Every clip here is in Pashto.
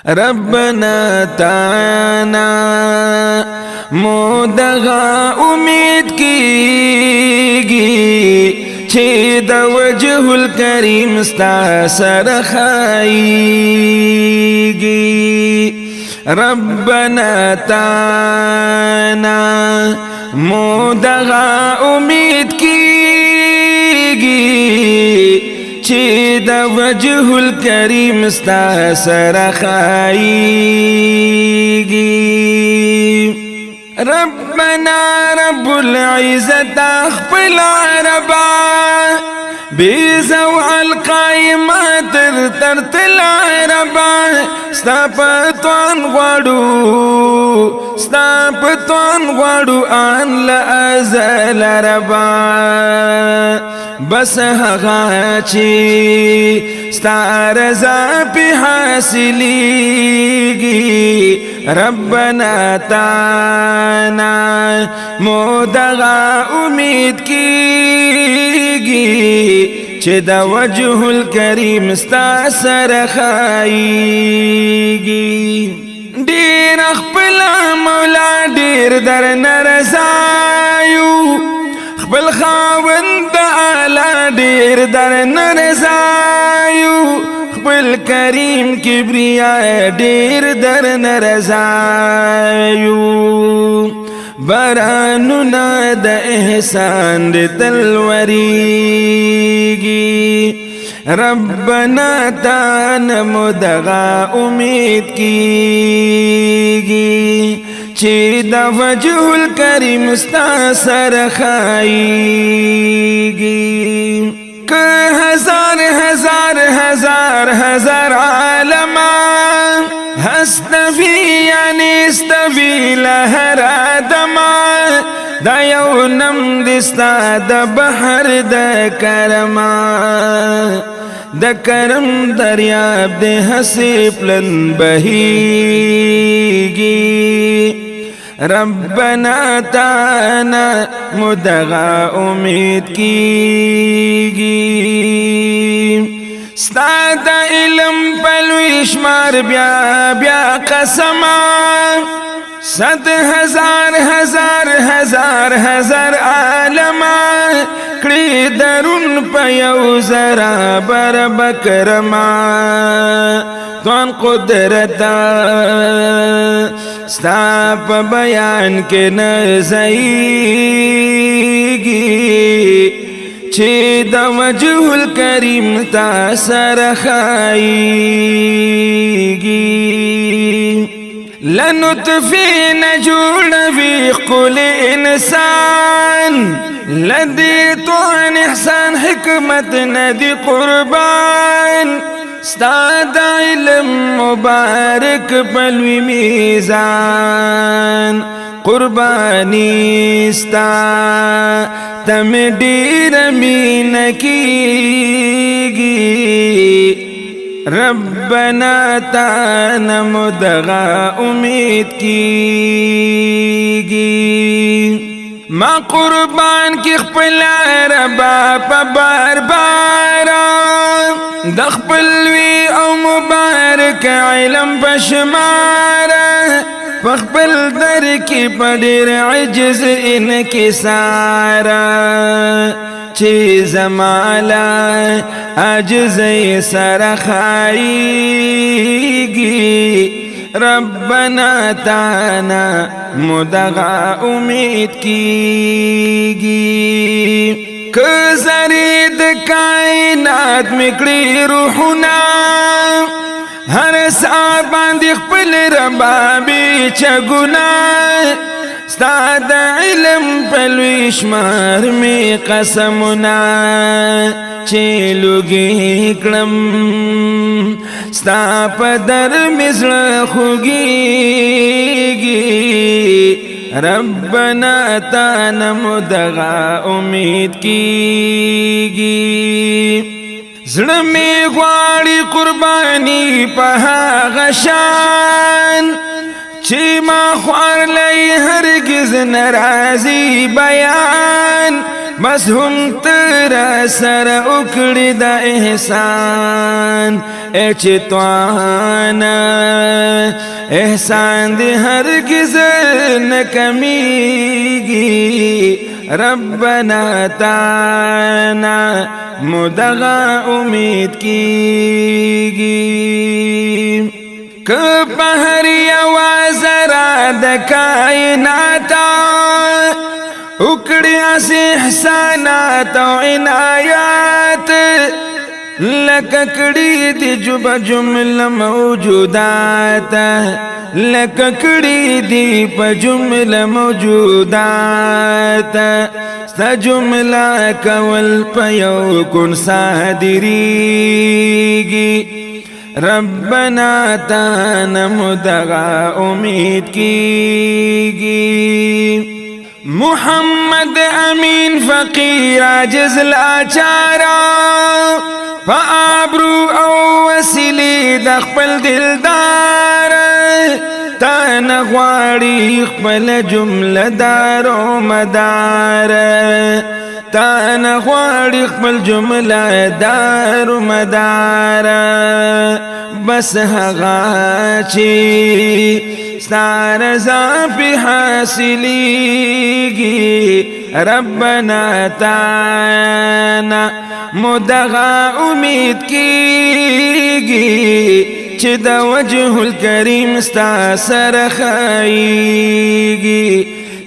ربنا تانا مودغا امید کیگی چه د وجه الکریم ستا سره خایگی ربنا تانا مودغا امید کیگی چه د وجه الکریم ستا سره خایگی ربنا رب العزت اخپل عربا بیزو القائمات ترتل عربا ستا پتوان غوڑو آن لأزل ربا بس هغه چی ستا رضا پی حاصلیگی ربنا تانا مودغا امید کیگی چه دا وجه الکریم ستا سره خایگی دیر اخپلا مولا دیر در نرزایو خپل خاوند آلا دیر در نرزایو خپل کریم کبریا دیر در نرزایو بارانونا د احسان د تلوریگی ربنا تانا مدغا امید کیگی چی دا وجه الکریم ستا سره خایگی که هزار عالمان هستفی یعنی استفی لهر آدمان دا یو نم دستا دا بحر دا کرمان دا کرم دریاب دے حسی پلن بہیگی ربنا تانا مدغا امید کیگی ستا دا علم پلوی شمار بیا بیا قسمان صد هزار عالمان کړي درون په یو زرا بر بکرما توان قدرتا ستا په بیان کې نزيږي چې د وجه الکریم تا سره خایگی لنطفی نجوڑ فی قل انسان لدی توان احسان حکمت ندی قربان ستاد علم مبارک پلوی میزان قربانی ستا تم ډیر مین کیږي ربنا تانا مدغا امید کیږي ما قربان کی خپل ربا په بار د خپل وی او مبارک علم بشمار فخبل در کی پدر عجز انکسار چی زمالا عجز سر خایگی ربنا تانا مدغا امید کیگی که زرید کائنات مکڑی روحنا ہر سار باندی خپل ربابی چگنا ستا دا علم پلوی شمار میں قسمنا چیلوگی کلم ستا پدر مزر خوگیگی ربنا تانا مدغا امید کیگی زړمی غواړي قربانی په غشان چې ما خوار لای هرگز ناراضي بیان بس هم تر سر وکړي د احسان چې توانا احسان دی هرگز نکمیگی ربنا تانا مدغا امید کیگی که پہر یواز را د کائناتا اکڑی اس احسانات و عنایات لککڑی دی جب جمل موجودات لککڑی دی پا جمل موجودات ستا جملہ کول پا یو کن صادریگی ربنا تانا مدغا امید کیگی محمد امین فقیر عاجز لاچارا فآبرو او وسیلی د خپل دلدار تا نغواړي خپل جمله دار او مدار تا نغواړي خپل جمله دار او مدار بس هغه چې ستار زافی حاصلیگی ربنا تانا مدغا امید کیگی چه دا وجه الكریم ستا سرخائیگی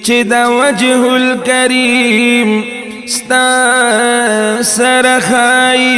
چه دا وجه الكریم ستا سرخائیگی